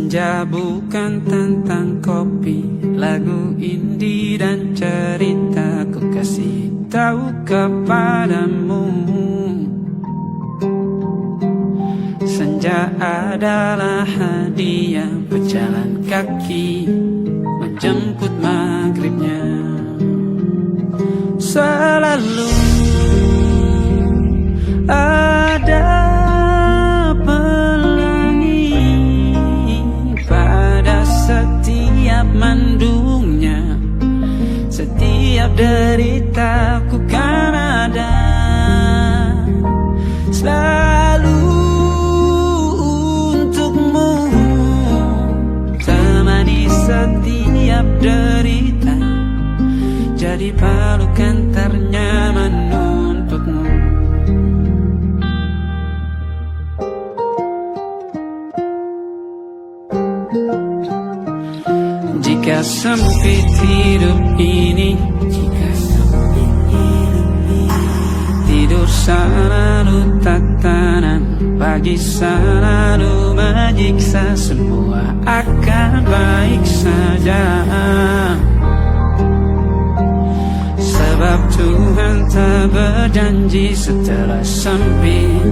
Senja bukan tentang kopi, lagu indie dan cerita ku kasih tahu kepadamu. Senja adalah hadiah berjalan kaki menjemput maghribnya. Selalu ada setiap mendungnya, setiap deritaku kan ada. Selalu untukmu, temani setiap derita, jadi pelukan ternyaman untukmu. Jika sempit hidup ini, tidur selalu tatanan, pagi selalu menyiksa, semua akan baik saja. Sebab Tuhan tak berjanji setelah sempit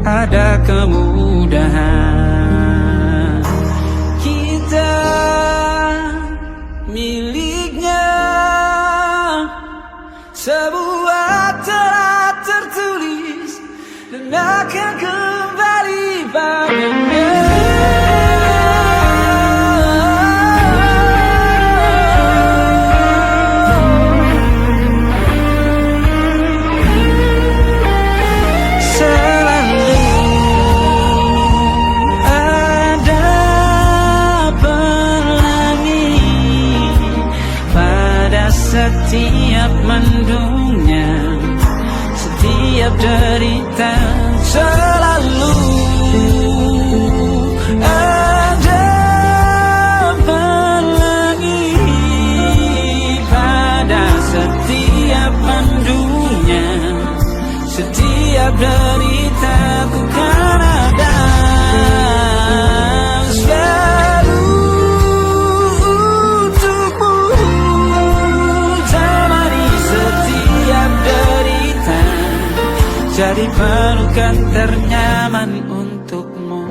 ada kemudahan. Kita miliknya, sebuah telah tertulis dan akan kembali padanya. Setiap mendungnya, setiap derita, selalu ada pelangi pada setiap mendungnya, setiap derita ku kan ada. Jadi pelukan ternyaman untukmu.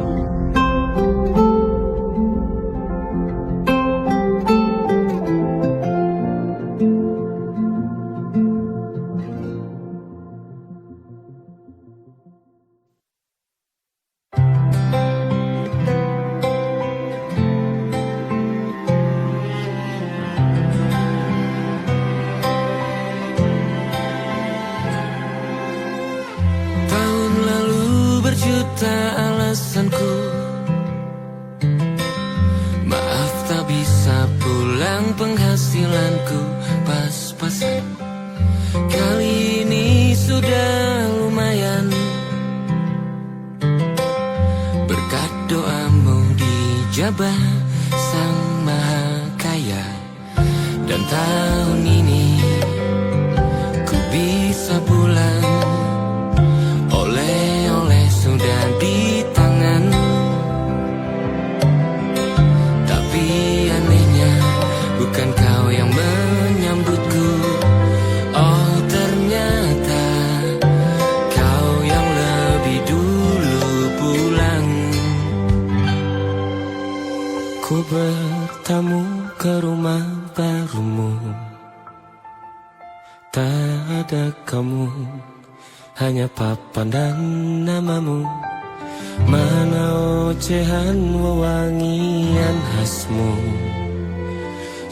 Alasanku maaf tak bisa pulang, penghasilanku pas-pasan. Kali ini sudah lumayan, berkat doamu dijabah Sang Maha Kaya. Dan tahun ini ku bisa pulang, oleh-oleh sudah di tangan. Tapi anehnya bukan kau yang menyambutku. Oh ternyata kau yang lebih dulu pulang. Ku bertamu ke rumah barumu, tak ada kamu, hanya papan dan namamu. Mana ocehan wewangian khasmu.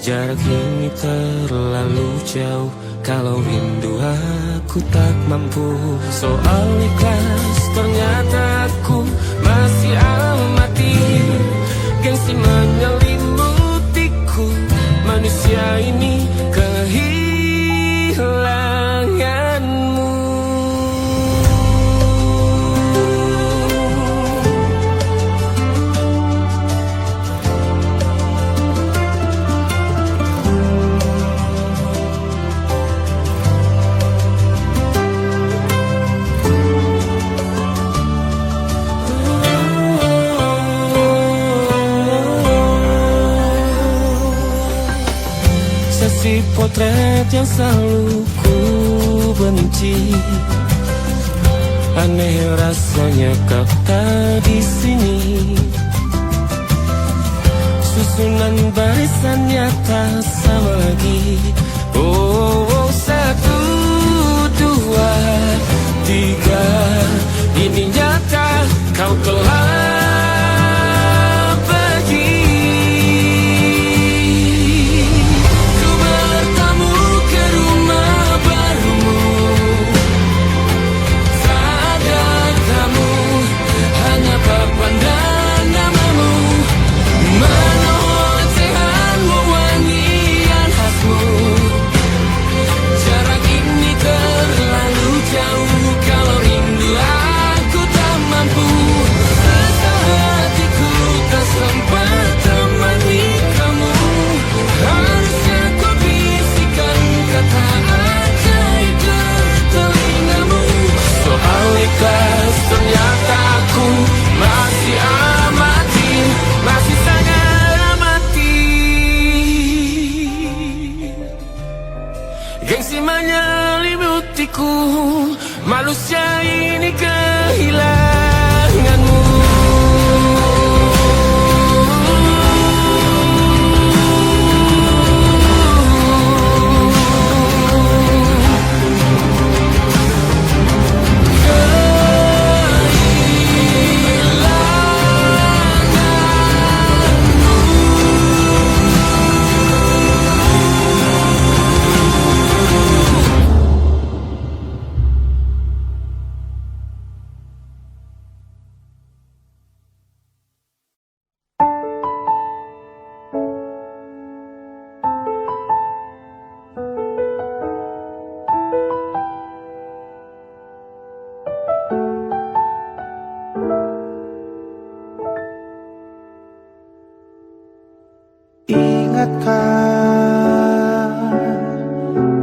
Jarak ini terlalu jauh, kalau rindu aku tak mampu. Soal ikhlas ternyata aku masih amati. Gengsi menyelimutiku, manusia ini kehilanganmu. seperti potret yang selalu ku benci. Aneh rasanya kau tak di sini. Susunan barisannya tak sama lagi. Oh, 1, 2, 3. Ini nyata kau telah pergi. Ku bertamu ke rumah barumu. Tak ada kamu, hanya papan dan namamu. Mana ocehan wewangian khasmu. Jarak ini terlalu jauh. Kalau rindu aku tak mampu. Rasa hatiku tak sempat temani kamu. Harusnya kau bisikan kata ajaib ke telingamu. Soal ikhlas ternyata aku masih amati, masih sangat amati. Gengsi menyelimutiku, manusia ini kehilanganmu. Ingatkah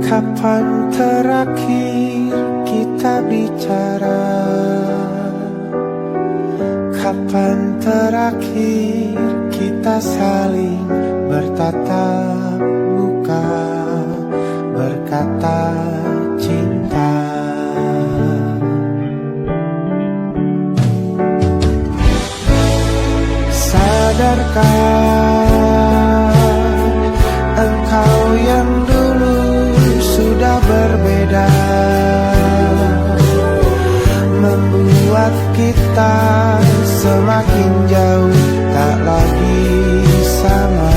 kapan terakhir kita bicara? Kapan terakhir kita saling bertatap muka, berkata cinta? Sadarkah engkau yang dulu sudah berbeda, membuat kita semakin jauh, tak lagi sama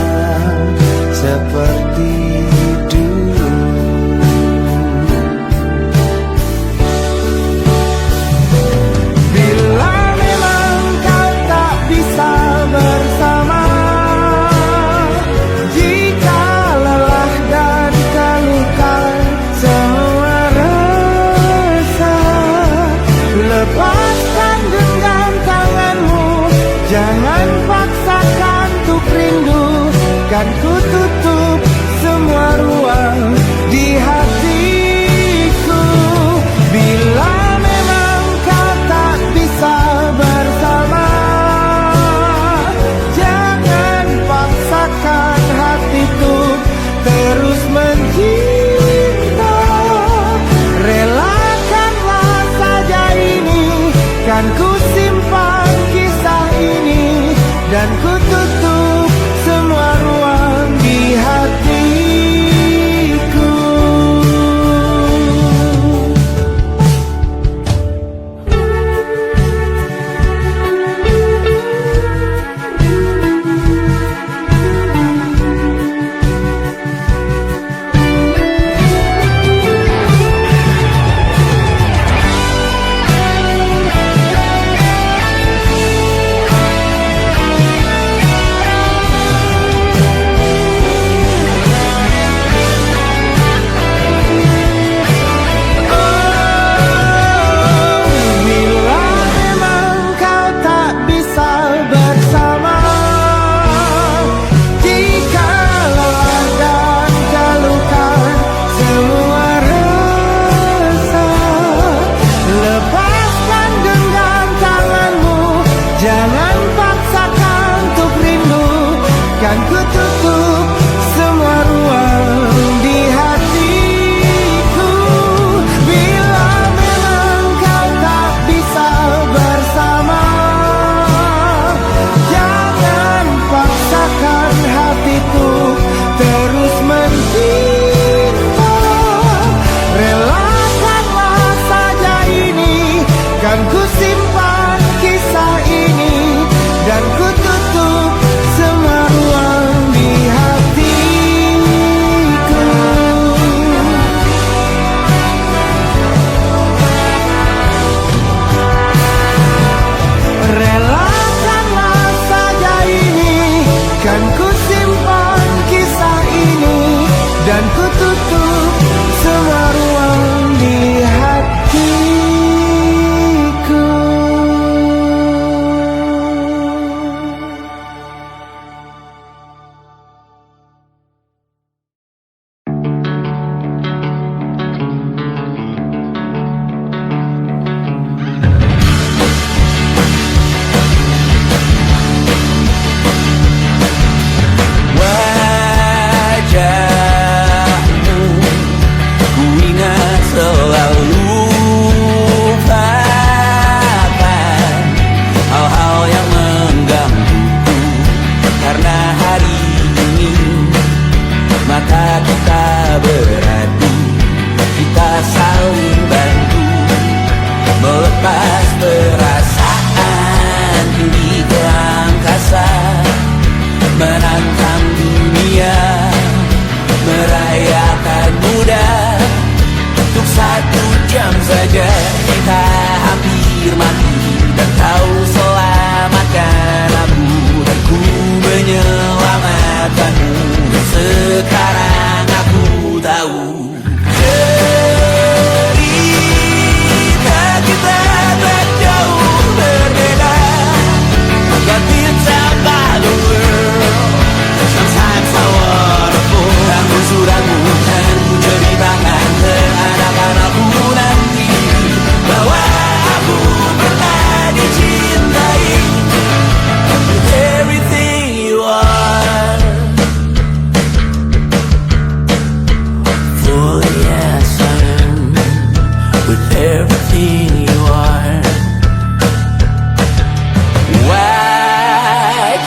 seperti dulu. Bila memang kau tak bisa bersama, jika lelah dan terluka semua rasa, lepaskan genggam tanganmu, jangan paksakan untuk rindu. Kan ku tutup semua ruang di hatiku. Bila memang kau tak bisa bersama, jangan paksakan hatiku terus mencinta. Relakanlah saja ini, kan ku simpan kisah ini, dan ku tutup semua ruang di hatiku.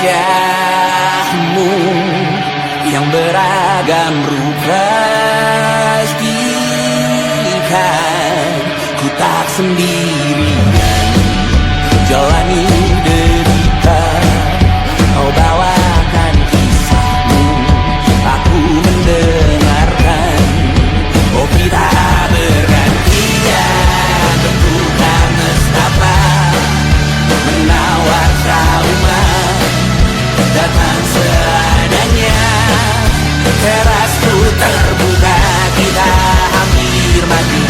wajahmu yang beragam rupa, pastikan ku tak sendirian jalani derita. Kau bawakan kisahmu, aku mendengarkan. Oh kita bergantian, bentukan nestapa menawar trauma, datang seadanya. Terasku terbuka, kita hampir mati.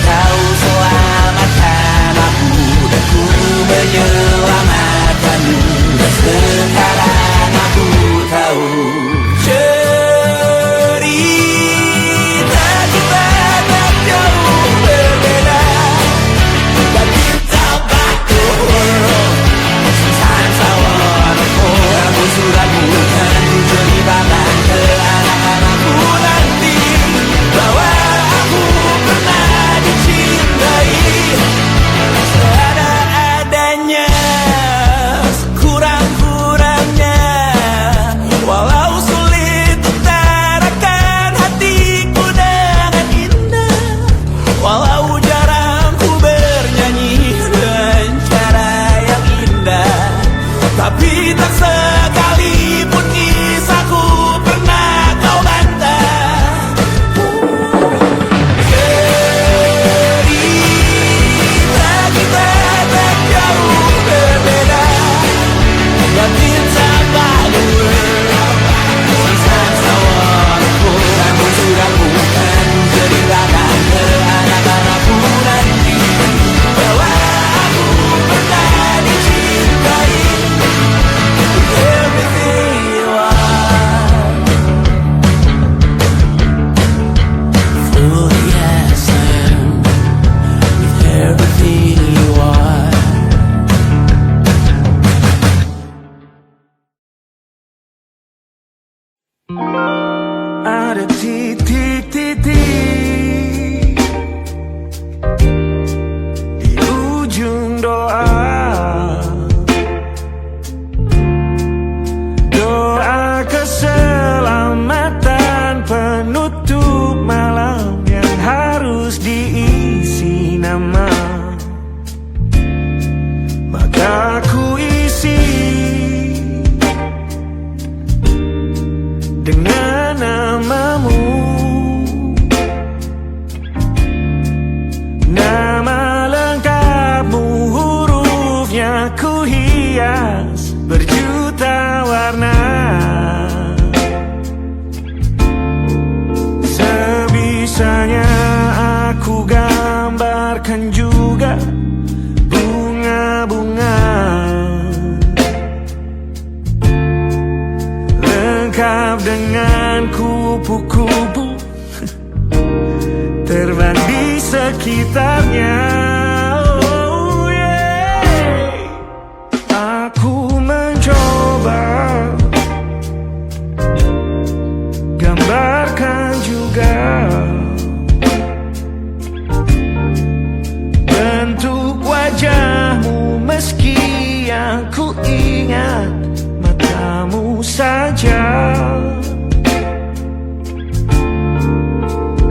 Kau selamatkan aku dan ku menyelamatkanmu. Dan sekarang aku tahu cerita kita tak jauh berbeda. But you talk back the world, sometimes I wanna fall. Kamu sudah bukan ku ceritakan ke anak-anakku nanti bahwa aku pernah dicintai seada-adanya, sekurang-kurangnya. Walau sulit utarakan hatiku dengan indah, walau jarang ku bernyanyi dengan cara yang indah, tapi tak sekalipun kisahku pernah kau bantah. Cerita kita tak jauh berbeda, but it's about the world. Sometimes I wanna fall. Kamu sudah bukan ceritakan ke anak-anakku nanti bahwa aku pernah dicintai. Everything you are, fully as I am, with everything you are. Ada titik-titik di ujung doa, doa keselamatan penutup malam yang harus diisi nama. Maka ku isi dengan namamu, nama lengkapmu, hurufnya ku hias berjuta warna. Sebisanya aku gambarkan juga bunga-bunga, lengkap dengan kupu-kupu terbang di sekitarnya. Oh yeah. Aku mencoba gambarkan juga bentuk wajahmu, meski yang ku ingat matamu saja.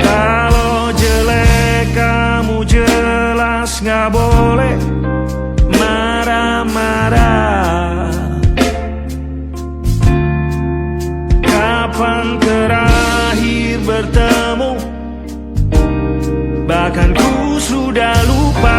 Kalau jelek kamu jelas gak boleh marah-marah. Kapan terakhir bertemu, bahkan ku sudah lupa.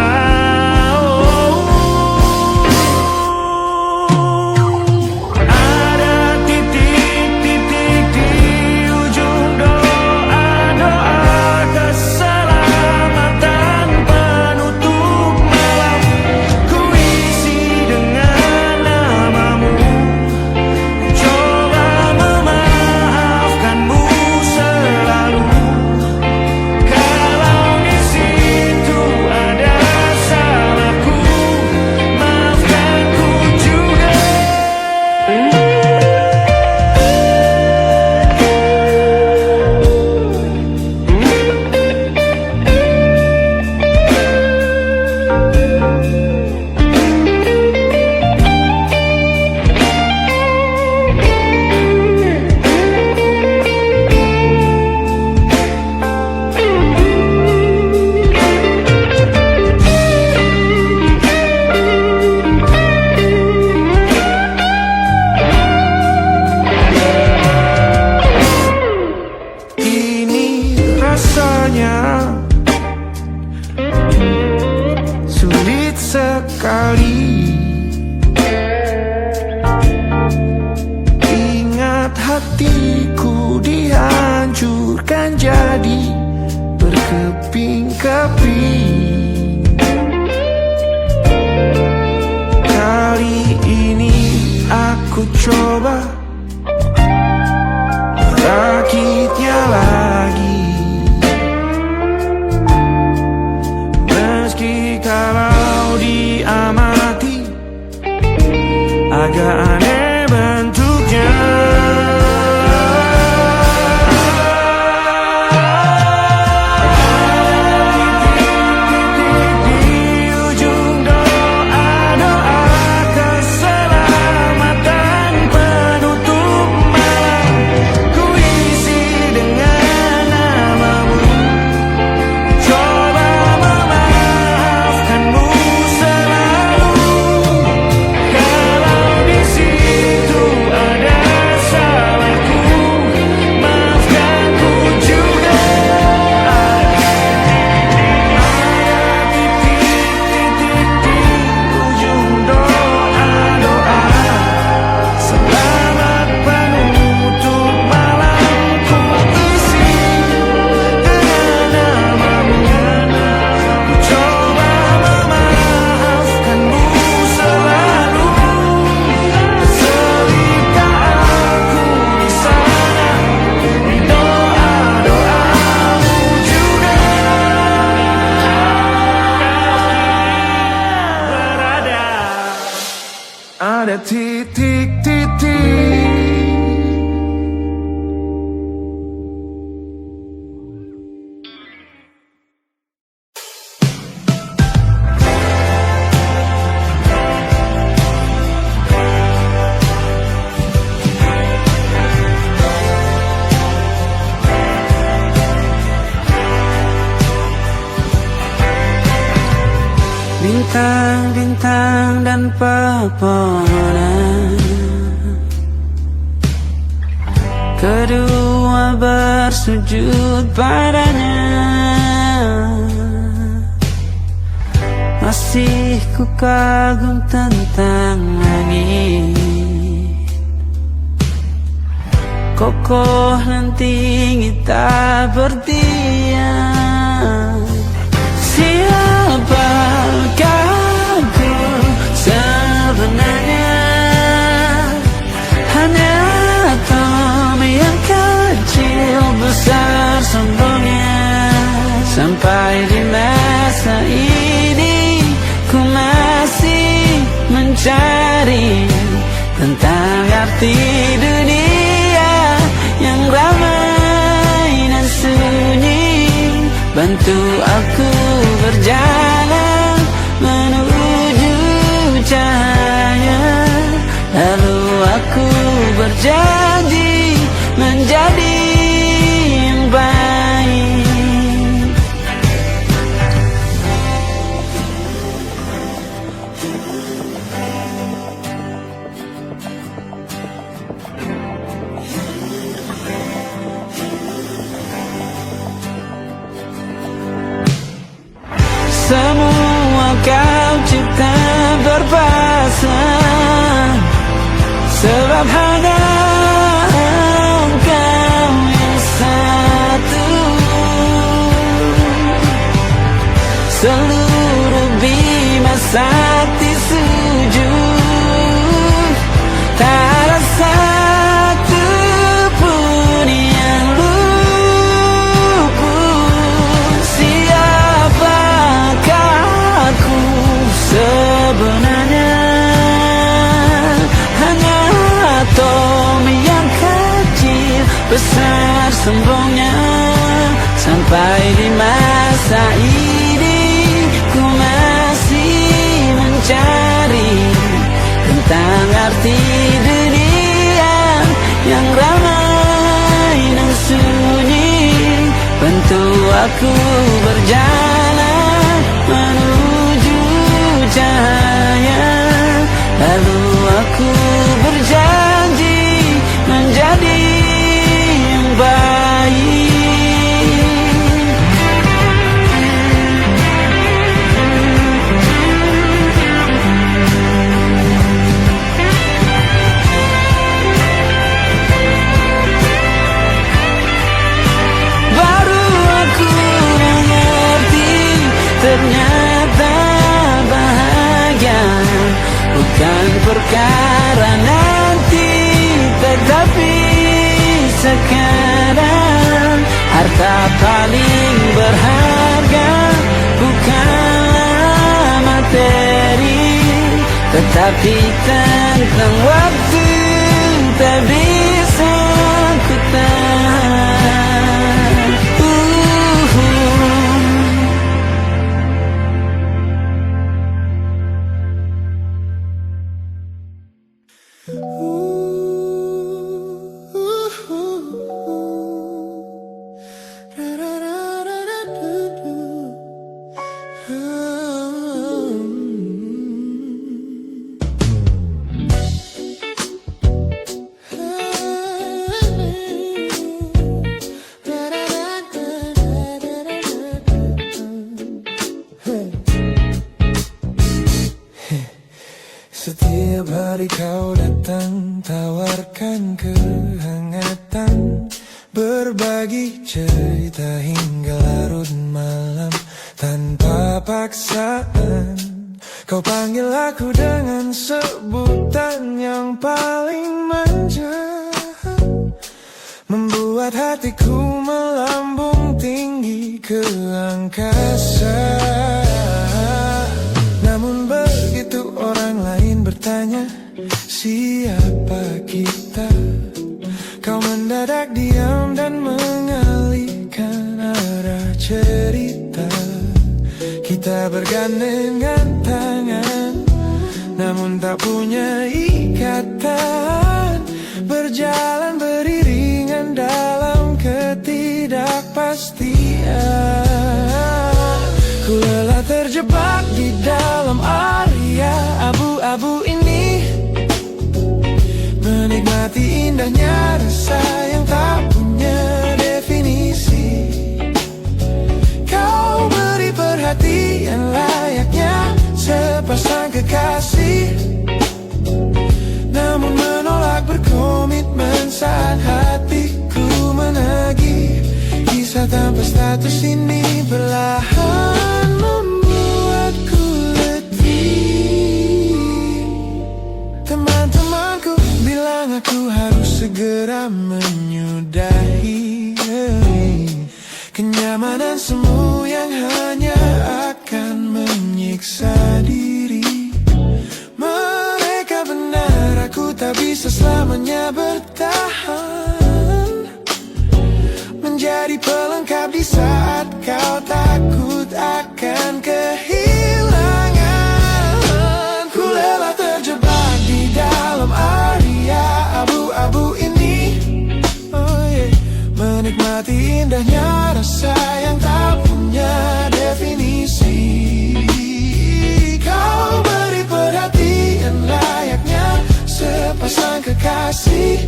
Keselamatan penutup ini aku coba merakitnya lagi. Meski kalau diamati agak aneh bentuknya. Ada titik-titik. Bintang-bintang dan pepohonan, kedua bersujud padanya. Masih ku kagum tentang langit, kokoh dan tinggi tak berdiam. Siapakah aku sebenarnya? Hanya atom yang kecil besar sombongnya. Sampai di masa ini ku masih mencari tentang arti dunia yang ramai dan sunyi. Bantu aku berjalan menuju cahaya, lalu aku berjanji menjadi yang baik. Semua kau cipta berpasang, sebab hanya engkau yang satu. Seluruh bima sakti sujud, tak ada satu pun yang luput. Siapakah aku sebenarnya? Hanya atom yang kecil besar sombongnya. Sampai di masa ini ku masih mencari tentang arti dunia yang ramai dan sunyi. Bantu aku berjalan menuju cahaya, lalu aku berjanji menjadi yang baik. Baru aku mengerti, ternyata bahagia bukan perkara nanti. Tetapi sekarang harta paling berharga bukanlah materi, tetapi tentang waktu tak bisa ku tahan. Setiap hari kau datang, tawarkan kehangatan, berbagi cerita hingga larut malam tanpa paksaan. Kau panggil aku dengan sebutan yang paling manja, membuat hatiku melambung tinggi ke angkasa. Namun begitu orang lain bertanya, siapa kita? Kau mendadak diam dan mengalihkan arah cerita. Kita bergandengan tangan, namun tak punya ikatan, berjalan beriringan dalam ketidakpastian. Ku lelah terjebak di dalam area abu-abu ini, menikmati indahnya rasa yang tak punya definisi. Kau beri perhatian layaknya sepasang kekasih, namun menolak berkomitmen saat hatiku menagih. Kisah tanpa status ini perlahan membuatku letih. Teman-temanku bilang aku harus segera menyudahi kenyamanan semu yang hanya akan menyiksa diri. Mereka benar, aku tak bisa selamanya bertahan, menjadi pelengkap di saat kau takut akan kehilangan. Ku lelah terjebak di dalam area abu-abu ini, menikmati indahnya rasa yang tak punya definisi. Kau beri perhatian layaknya sepasang kekasih,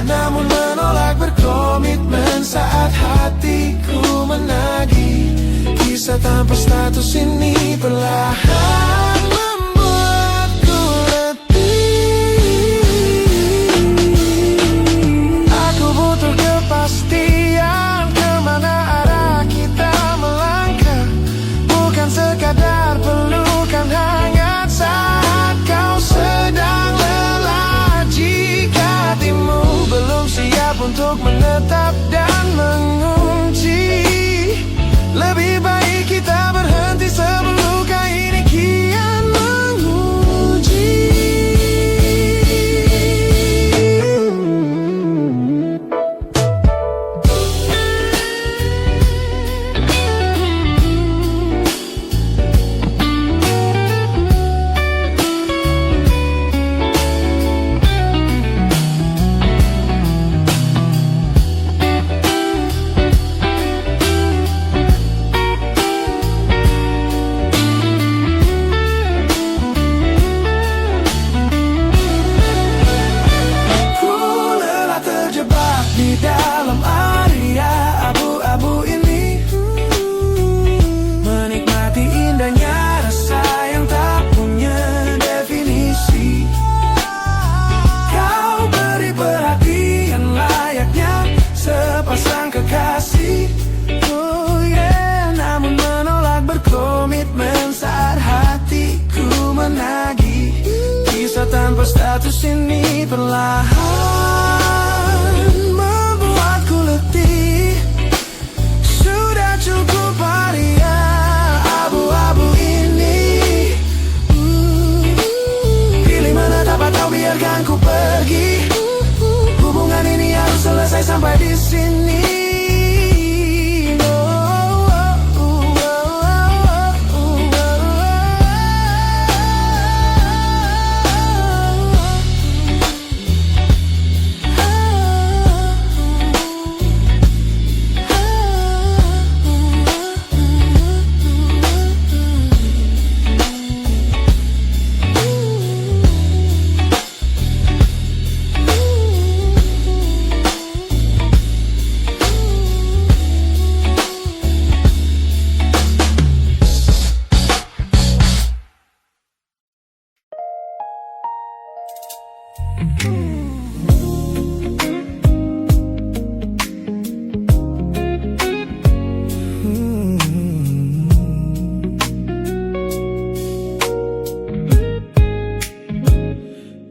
namun menolak berkomitmen saat hatiku menagih. Kisah tanpa status ini perlahan membuatku letih. Aku butuh kepastian kemana arah kita melangkah, bukan sekadar pelukan hangat saat kau sedang lelah. Jika hatimu belum siap untuk menetap dan mengunci, lebih baik kita berhenti sebelum luka ini kian tanpa status ini perlahan membuatku letih. Sudah cukup haria abu-abu ini. Pilih mana dapat tahu, biarkan ku pergi. Hubungan ini harus selesai sampai di sini.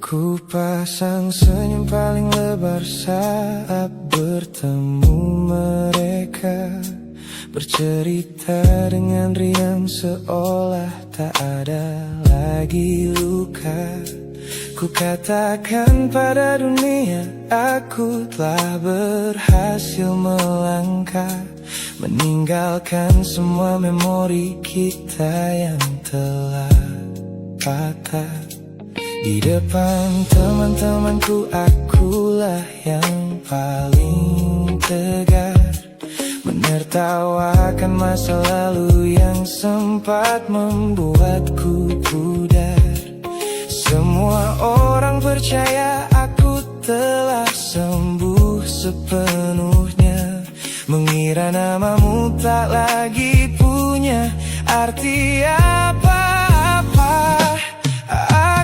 Ku pasang senyum paling lebar saat bertemu mereka, bercerita dengan riang seolah tak ada lagi luka. Ku katakan pada dunia aku telah berhasil melangkah, meninggalkan semua memori kita yang telah patah. Di depan teman-temanku akulah yang paling tegar, menertawakan masa lalu yang sempat membuatku pudar. Semua orang percaya aku telah sembuh sepenuhnya, mengira namamu tak lagi punya arti apa-apa.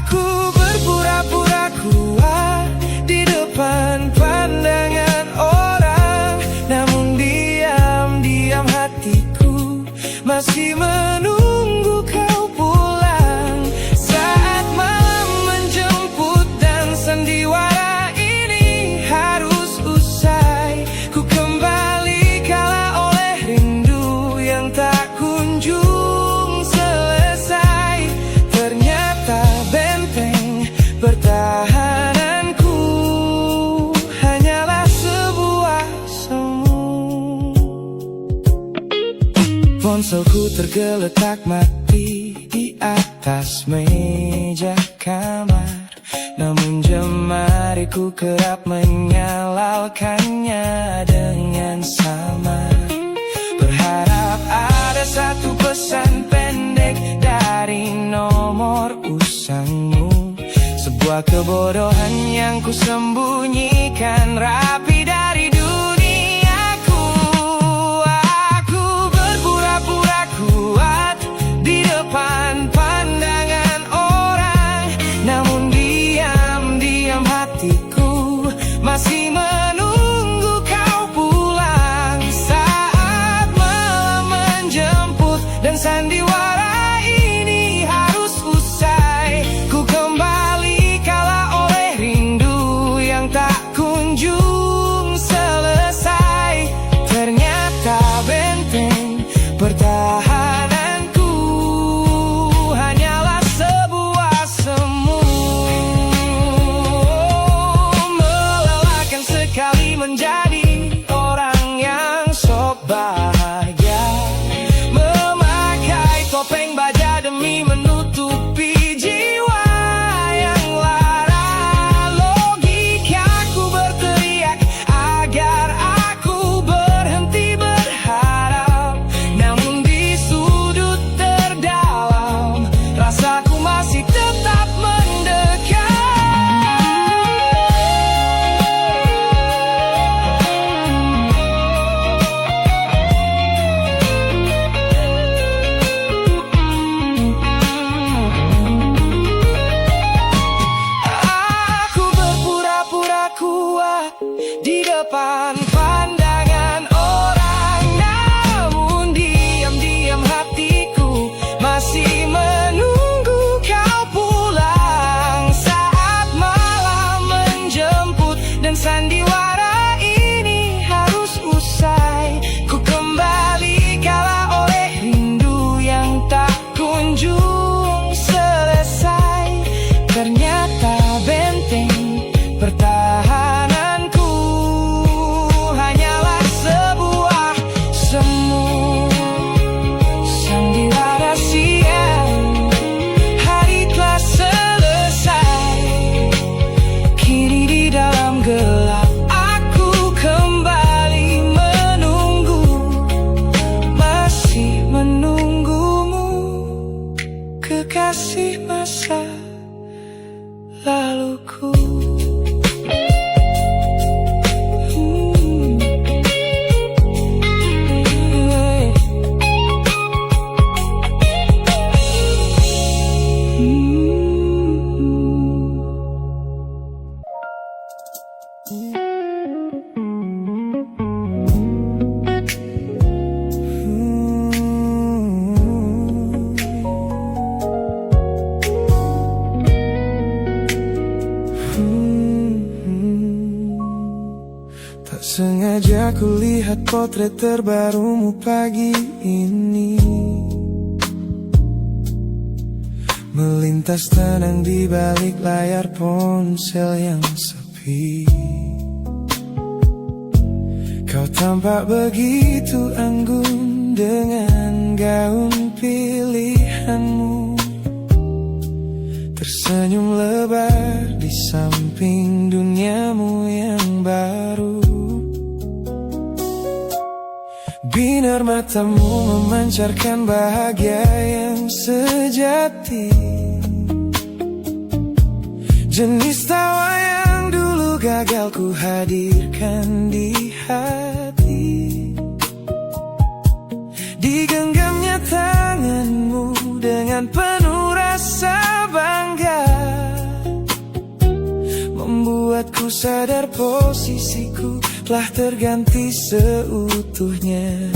Aku berpura-pura kuat di depan pandangan orang, namun diam-diam hatiku masih menunggu kau pulang. Saat malam menjemput dan sandiwara ini harus usai, ku kembali kalah oleh rindu yang tak kunjung selesai. Ternyata benteng pertahananku hanyalah sebuah semu. Ponselku tergeletak mati di atas meja kamar, namun jemariku kerap menyalakannya dengan samar. Berharap ada satu pesan pendek dari nomor usangmu, sebuah kebodohan yang ku sembunyikan rapi dari duniaku. Aku berpura-pura kuat di depan pandangan orang, namun diam-diam hatiku masih menunggu kau pulang. Saat malam menjemput dan sandiwara ini harus usai, ku kembali kalah oleh rindu yang tak kunjung selesai. laluku. Tak sengaja ku lihat potret terbarumu pagi ini, melintas tenang di balik layar ponsel yang sepi. Kau tampak begitu anggun dengan gaun pilihanmu, tersenyum lebar di samping duniamu yang baru. Binar matamu memancarkan bahagia yang sejati, jenis tawa yang dulu gagal ku hadirkan di hati. Digenggamnya tanganmu dengan penuh rasa bangga, membuatku sadar posisiku telah terganti seutuhnya.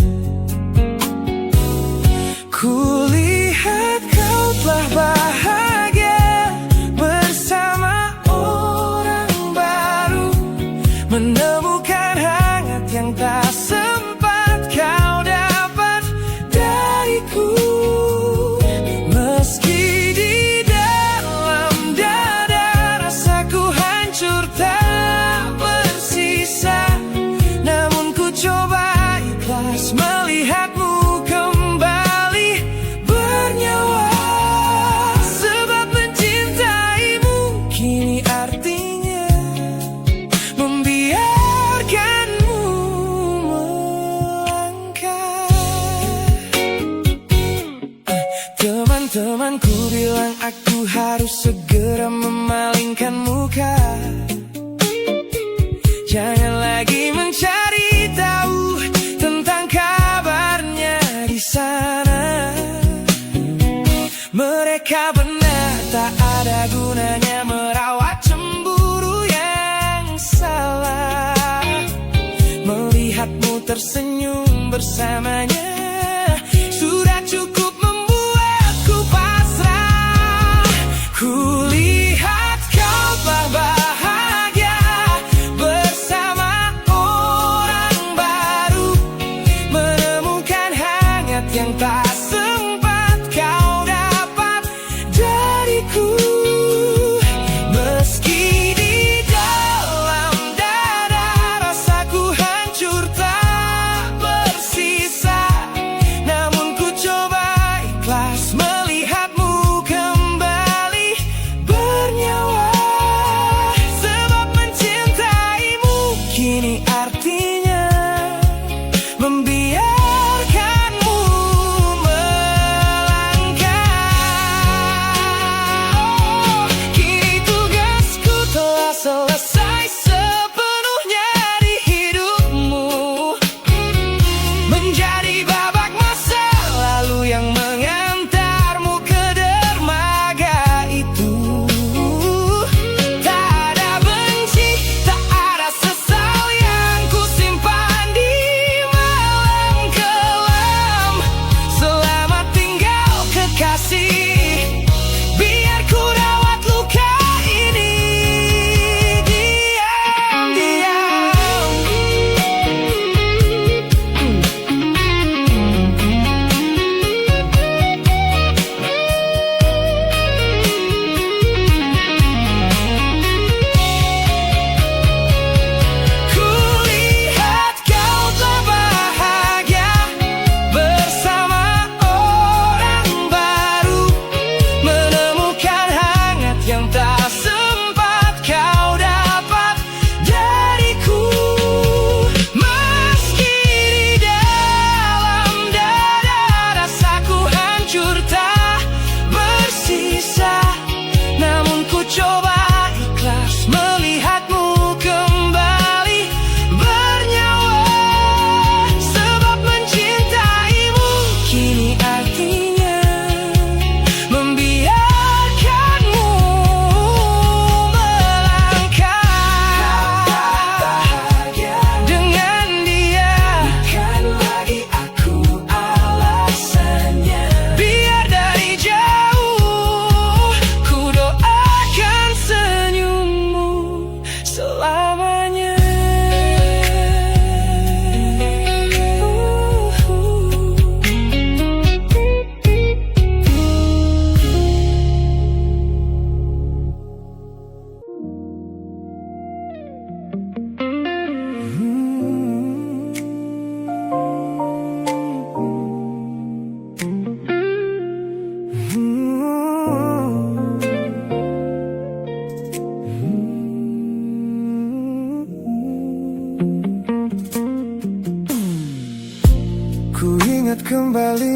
Kulihat kau telah bahagia bersama orang baru, menemukan hangat yang tak sempat kau dapat dariku. Meski di dalam dada rasaku hancur tak bersisa, namun ku coba ikhlas melihatmu kembali bernyawa. Sebab mencintaimu kini artinya membiarkanmu melangkah. Teman-temanku bilang aku harus segera memalingkan muka, jangan lagi mencari tahu tentang kabarnya di sana. Mereka benar, tak ada gunanya merawat cemburu yang salah. Melihatmu tersenyum bersamanya sudah cukup membuatku pasrah. Kulihat kau telah bahagia bersama orang baru, menemukan hangat yang tak sempat kau dapat dariku. Meski di dalam dada rasaku hancur tak bersisa, namun ku coba ikhlas melihatmu kembali bernyawa. Sebab mencintaimu kini artinya membiarkanmu melangkah. Kini tugasku telah selesai sepenuhnya di hidupmu, menjadi babak masa lalu yang mengantarmu ke dermaga itu. Tak ada benci, tak ada sesal yang ku simpan di malam kelam. Selamat tinggal kekasih, biar ku rawat luka ini diam-diam. Kulihat kau telah bahagia bersama orang baru, menemukan hangat yang tak sempat kau dapat dariku. Meski di dalam dada rasaku hancur tak bersisa, namun ku coba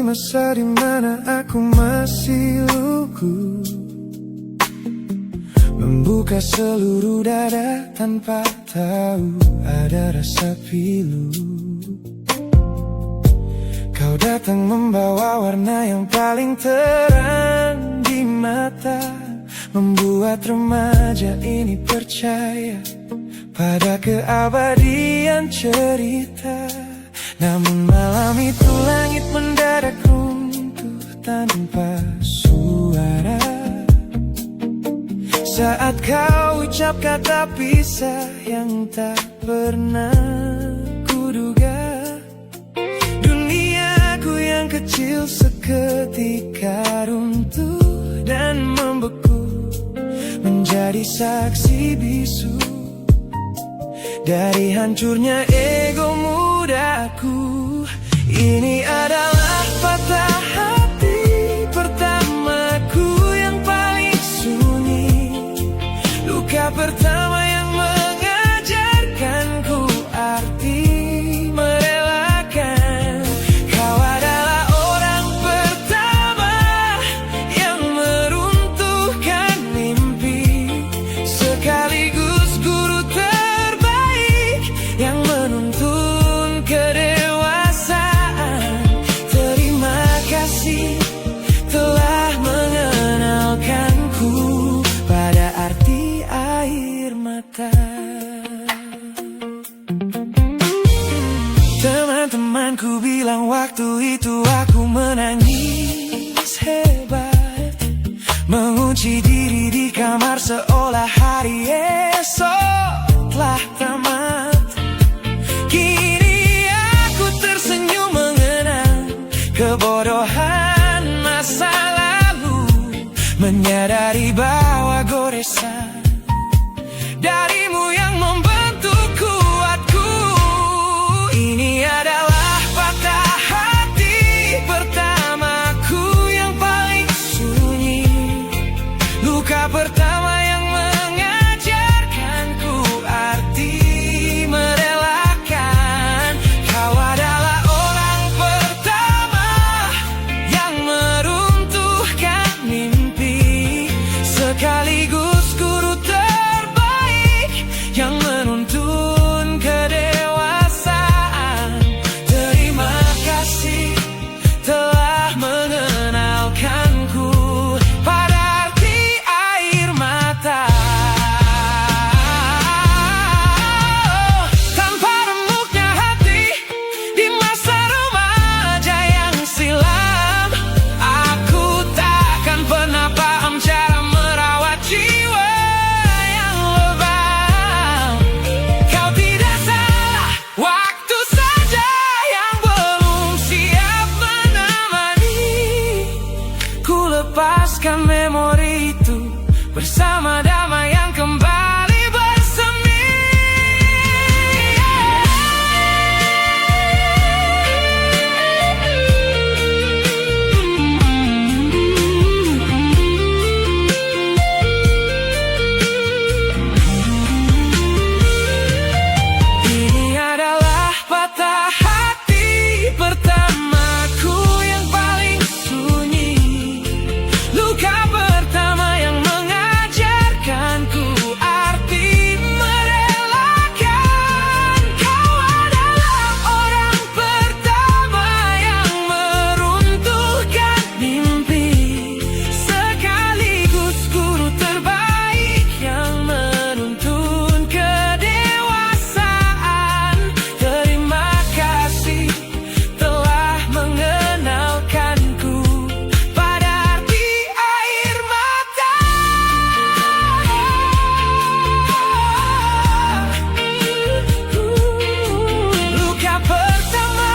masa dimana aku masih lugu, membuka seluruh dada tanpa tahu ada rasa pilu. Kau datang membawa warna yang paling terang di mata, membuat remaja ini percaya pada keabadian cerita. Namun malam itu langit mendadak runtuh tanpa suara saat kau ucap kata pisah yang tak pernah kuduga. Duniaku yang kecil seketika runtuh dan membeku, menjadi saksi bisu dari hancurnya ego mudaku. Ini adalah patah hati pertamaku yang paling sunyi, luka pertama yang mengajarkanku arti merelakan. Kau adalah orang pertama yang meruntuhkan mimpi, sekaligus guru terbaik yang menuntun kedewasaan. Terima kasih telah mengenalkanku pada arti air mata. Teman-temanku bilang waktu itu aku menangis hebat, mengunci diri di kamar seolah hari esok telah tamat. Kini aku tersenyum mengenang kebodohan masa lalu, menyadari bahwa goresan darimu yang membentuk kuatku. Ini adalah patah hati pertamaku yang paling sunyi, luka pertama yang mengajarkanku arti merelakan. Kau adalah orang pertama yang meruntuhkan mimpi, sekaligus guru terbaik yang menuntun kedewasaan. Terima kasih telah mengenalkanku pada arti air mata. Tanpa remuknya hati di masa remaja yang silam, aku takkan pernah paham cara merawat jiwa yang lebam. Kau tidak salah, waktu saja yang belum siap menemani. Ku lepaskan memori itu bersama damai yang kembali bersemi. Ini adalah patah hati pertamaku yang paling sunyi, luka pertama yang mengajarkanku arti merelakan. Kau adalah orang pertama yang meruntuhkan mimpi, sekaligus guru terbaik yang menuntun kedewasaan. Terima kasih telah mengenalkanku pada arti air mata. Luka pertama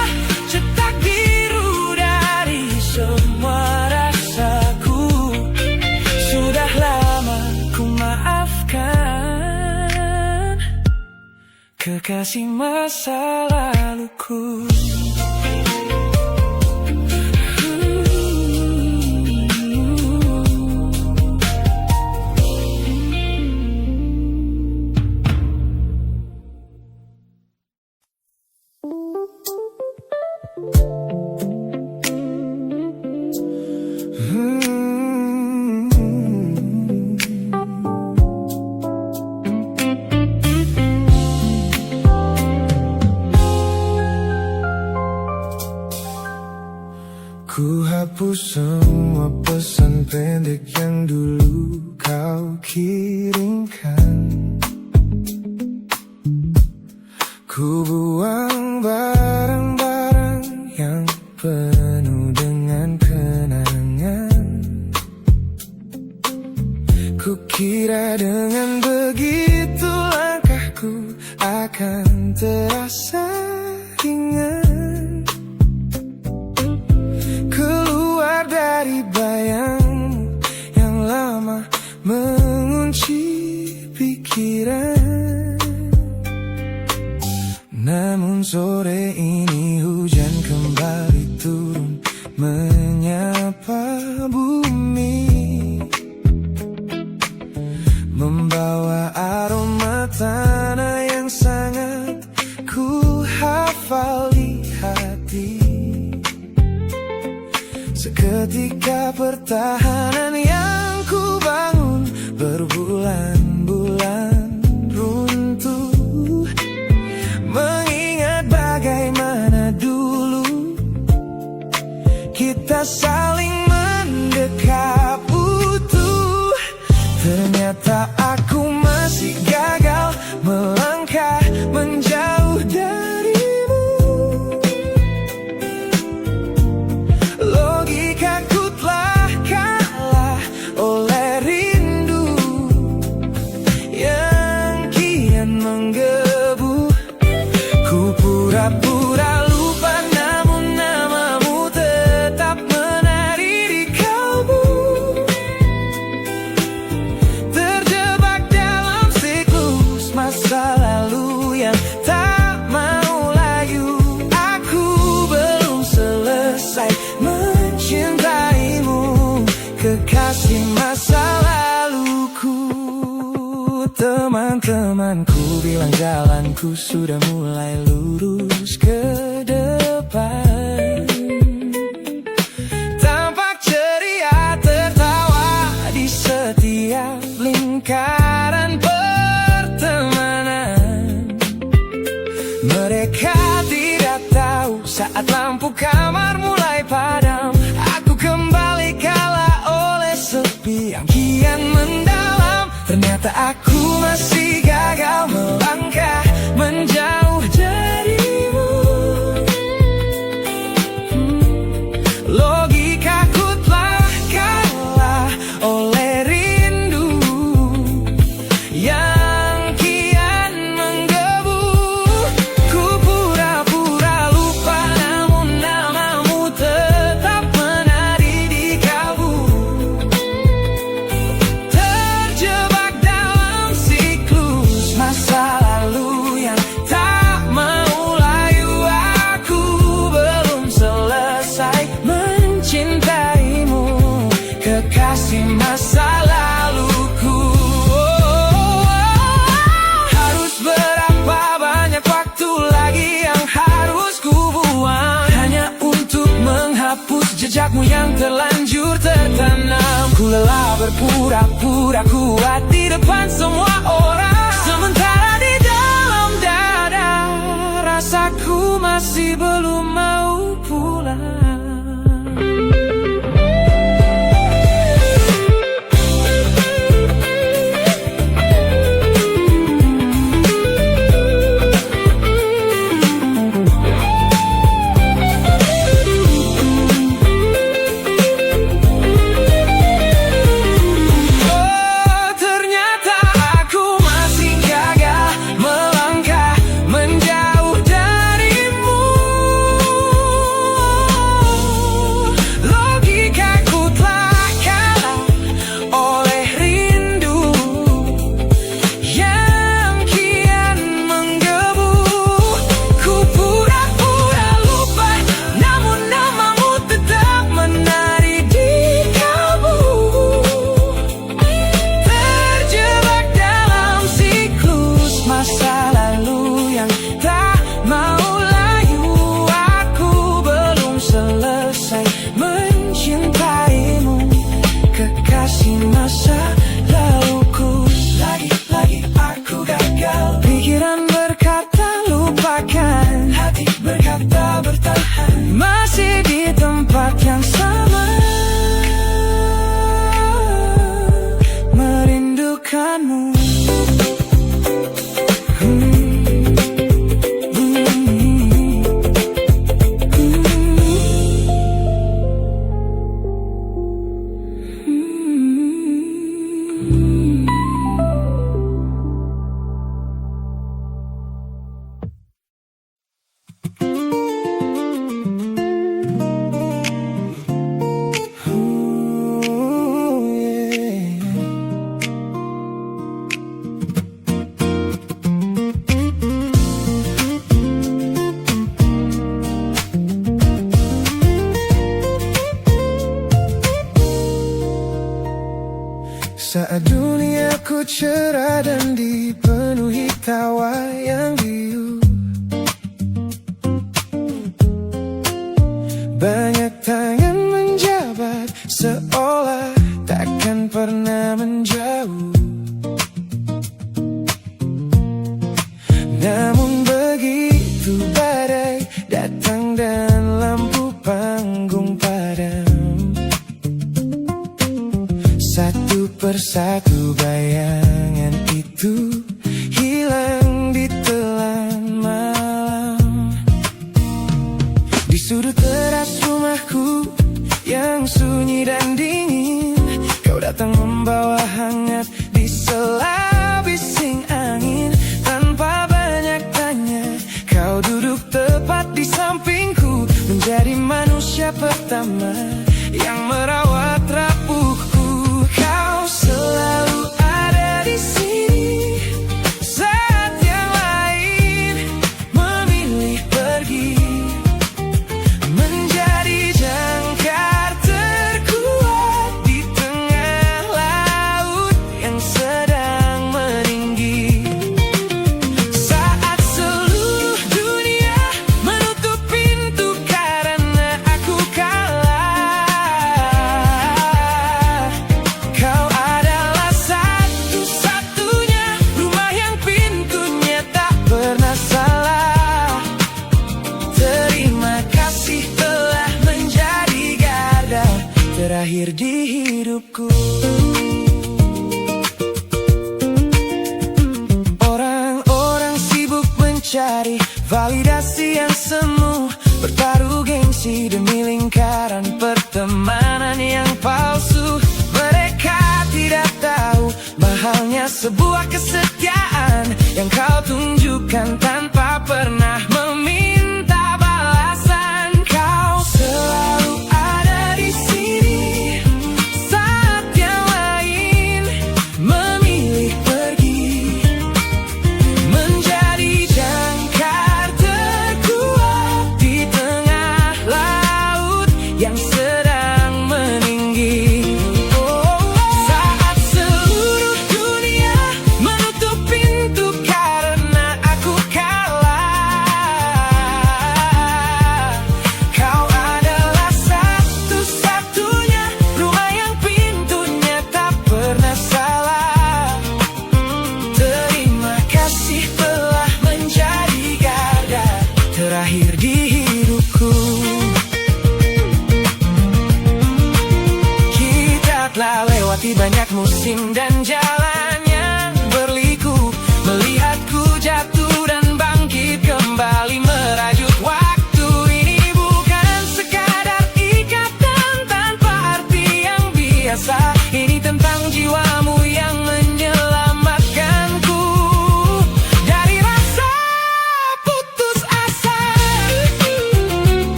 cetak biru dari semua rasaku. Sudah lama ku maafkan kekasih masa laluku. semua pesan pendek yang dulu kau kirimkan. Ku buang barang-barang yang penuh dengan kenangan. Ku kira dengan begitu langkahku akan terasa ringan. Keluar dari bayangmu yang lama mengunci pikiran. Namun sore ini hujan kembali turun menyapa bumi, membawa aroma tanah yang sangat ku hafal di hati. Seketika pertahanan yang ku bangun berbulan-bulan runtuh. Mengingat bagaimana dulu kita saling mendekap utuh. Ternyata aku masih gagal melangkah menjauh darimu. Logikaku telah kalah oleh rindu yang kian menggebu. Ku pura-pura lupa namun namamu tetap menari di kalbu. Terjebak dalam siklus masa lalu yang tak mau layu. Aku belum selesai mencintaimu, kekasih masa laluku. Teman-temanku bilang jalanku sudah mulai lurus ke depan. Tampak ceria tertawa di setiap lingkaran pertemanan. Mereka tidak tahu saat lampu kamar mulai padam, aku kembali kalah oleh sepi yang kian mendalam. Ternyata aku masih gagal melangkah menjauh darimu. Logikaku telah kalah oleh rindu yang kian menggebu. Ku pura-pura lupa namun namamu tetap menari di kalbu. Terjebak dalam siklus masa lalu yang tak mau layu. Aku belum selesai mencintaimu, kekasih masa laluku. Harus berapa banyak waktu lagi yang harus ku buang hanya untuk menghapus jejakmu yang terlanjur tertanam. Ku lelah berpura-pura kuat di depan semua orang, sementara di dalam dada rasaku masih belum mau pulang. Oh, ternyata Saat duniaku cerah dan dipenuhi tawa yang riuh, banyak tangan menjabat seolah takkan pernah menjauh. Namun begitu badai datang dan lampu panggung padam, satu persatu bayangan itu hilang di telan malam. Di sudut teras rumahku yang sunyi dan dingin, kau datang membawa hangat di sela bising angin. Tanpa banyak tanya, kau duduk tepat di sampingku, menjadi manusia pertama yang merawat rapuhku. Kau selalu ada di sini saat yang lain memilih pergi, menjadi jangkar terkuat di tengah laut yang sedang meninggi. Saat seluruh dunia menutup pintu karena aku kalah, kau adalah satu-satunya rumah yang pintunya tak pernah salah. Terima kasih telah menjadi garda terakhir di hidupku. Orang-orang sibuk mencari validasi yang semu, bertaruh gengsi demi lingkaran pertemanan yang palsu. Mereka tidak tahu mahalnya sebuah kesetiaan yang kau tunjukkan tanpa pernah meminta balasan. Kau selalu ada di sini saat yang lain memilih pergi, menjadi jangkar terkuat di tengah laut yang sedang meninggi. Saat seluruh dunia menutup pintu karena aku kalah,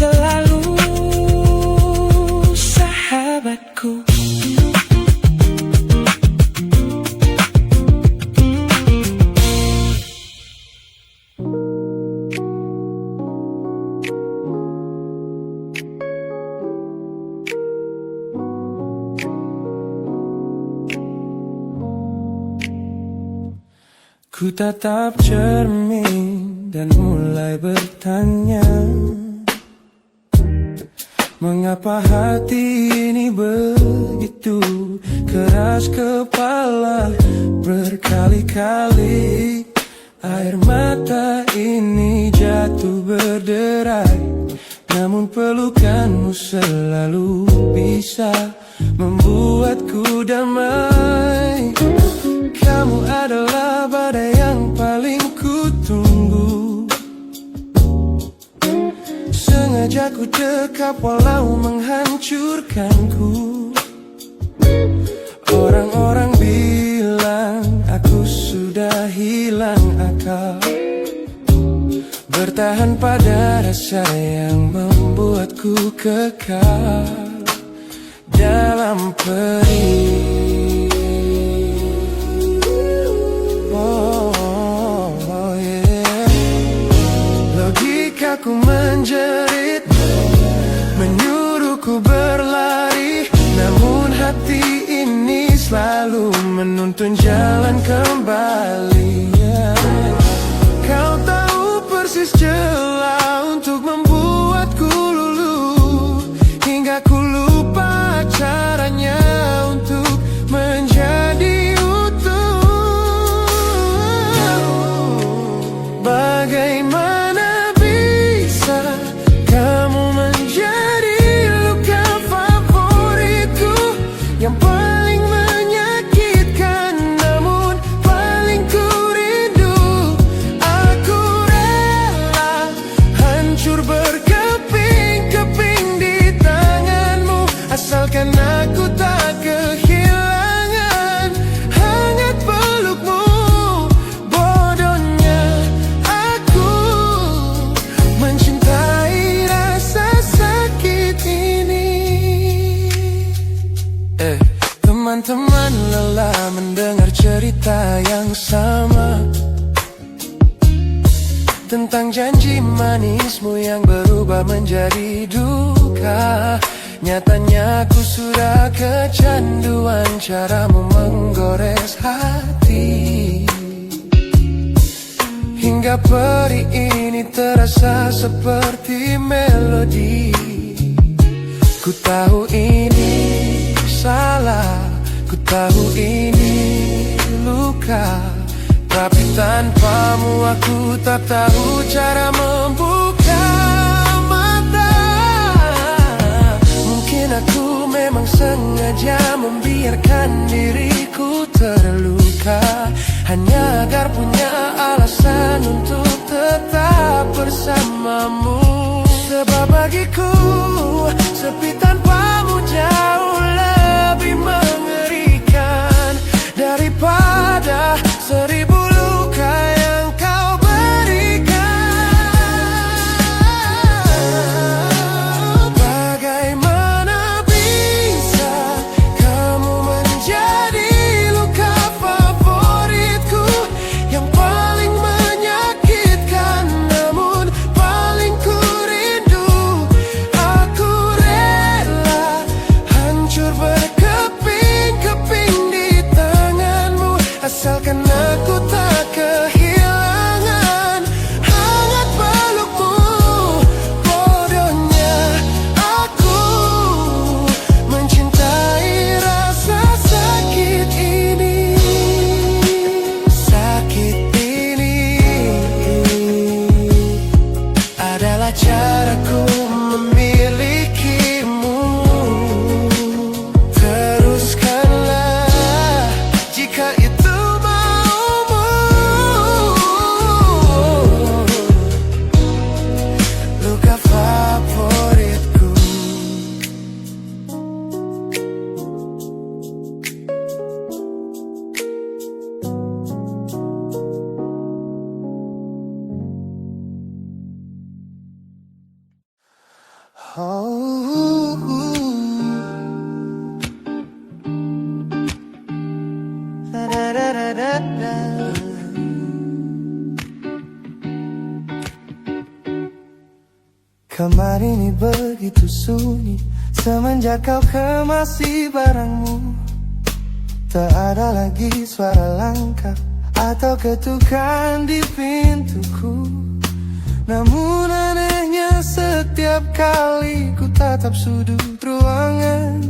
selalu sahabatku. Ku tatap cermin dan mulai bertanya, mengapa hati ini begitu keras kepala? Berkali-kali air mata ini jatuh berderai, namun pelukanmu selalu bisa membuatku damai. Kamu adalah badai yang paling ku tunggu, sengaja ku dekap walau menghancurkanku. Orang-orang bilang aku sudah hilang akal, bertahan pada rasa yang membuatku kekal dalam perih. Logikaku menjerit, menyuruhku berlari, namun hati ini selalu menuntun jalan kembali. Kau tahu persis celah untuk membuatku luluh, hingga ku lupa caranya untuk menjadi utuh. Bagaimana bisa kamu menjadi luka favoritku, yang paling menyakitkan namun paling ku rindu. Aku rela hancur berkeping-keping di tanganmu, asalkan aku tak kehilangan hangat pelukmu. Bodohnya aku mencintai rasa sakit ini. Teman-teman lelah mendengar cerita yang sama tentang janji manismu yang berubah menjadi duka. Nyatanya aku sudah kecanduan caramu menggores hati, hingga perih ini terasa seperti melodi. Ku tahu ini salah, ku tahu ini luka, tapi tanpamu aku tak tahu cara membuka mata. Mungkin aku memang sengaja membiarkan diriku terluka, hanya agar punya alasan untuk tetap bersamamu. Sebab bagiku sepi tanpamu jauh lebih mengerikan daripada 1000 luka yang kau berikan. Bagaimana bisa kamu menjadi luka favoritku, yang paling menyakitkan namun paling ku rindu. Oh, da da da da da da. Kamar ini begitu sunyi semenjak kau kemasi barangmu. Tak ada lagi suara langkah atau ketukan di pintuku. Namun anehnya setiap kali ku tatap sudut ruangan,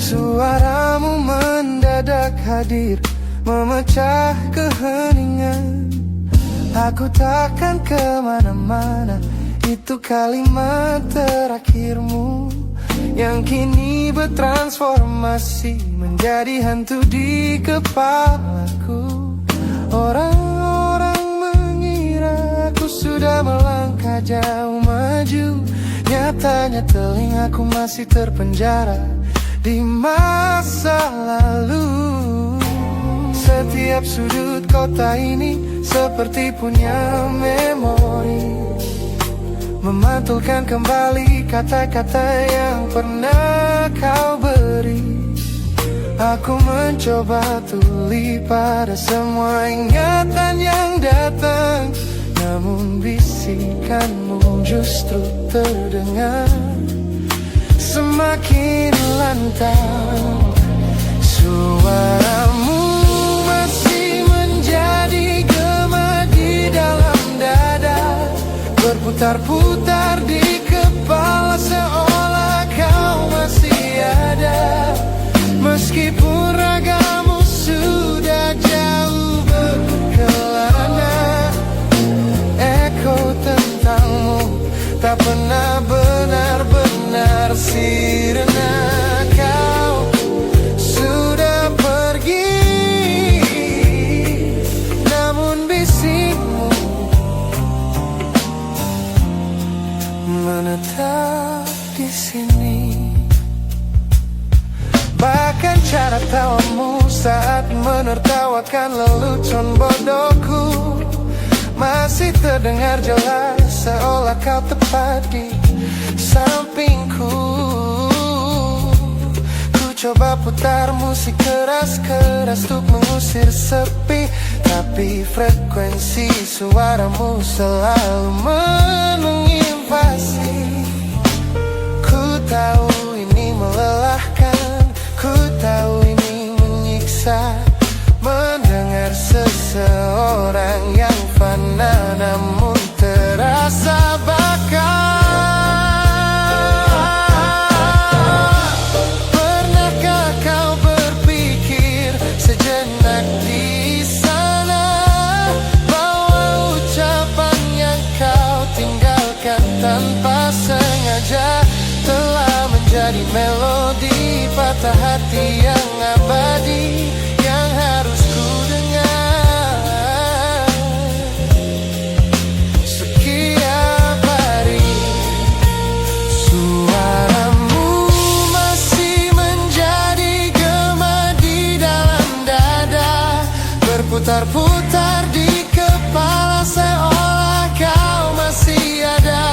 suaramu mendadak hadir memecah keheningan. Aku takkan kemana-mana, itu kalimat terakhirmu yang kini bertransformasi menjadi hantu di kepalaku. Orang-orang mengira aku sudah melangkah jauh maju, nyatanya telingaku masih terpenjara di masa lalu. Setiap sudut kota ini seperti punya memori, memantulkan kembali kata-kata yang pernah kau beri. Aku mencoba tuli pada semua ingatan yang datang, namun bisikanmu justru terdengar semakin lantang. Suaramu masih menjadi gema di dalam dada, berputar-putar di kepala seolah kau masih ada. Meskipun ragamu sudah jauh berkelana, eko tentangmu tak pernah benar-benar sirna. Kau sudah pergi, namun bisikmu menetap di sini. Bahkan cara tawamu saat menertawakan lelucon bodohku masih terdengar jelas, seolah kau tepat di sampingku. Ku coba putar musik keras-keras untuk mengusir sepi, tapi frekuensi suaramu selalu menginvasi. Ku tahu ini melelahkan, ku tahu ini menyiksa, mendengar seseorang yang fana namun terasa bakal. Pernahkah kau berpikir sejenak di sana bahwa ucapan yang kau tinggalkan tanpa sengaja telah menjadi melodi patah hati yang abadi yang harus ku dengar setiap hari. Suaramu masih menjadi gema di dalam dada, berputar-putar di kepala seolah kau masih ada.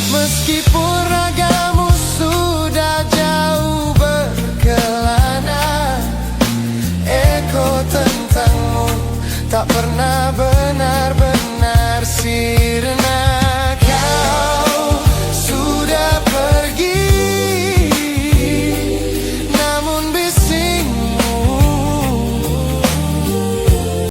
Meskipun ragamu sudah jauh berkelana, eko tentangmu tak pernah benar-benar sirna.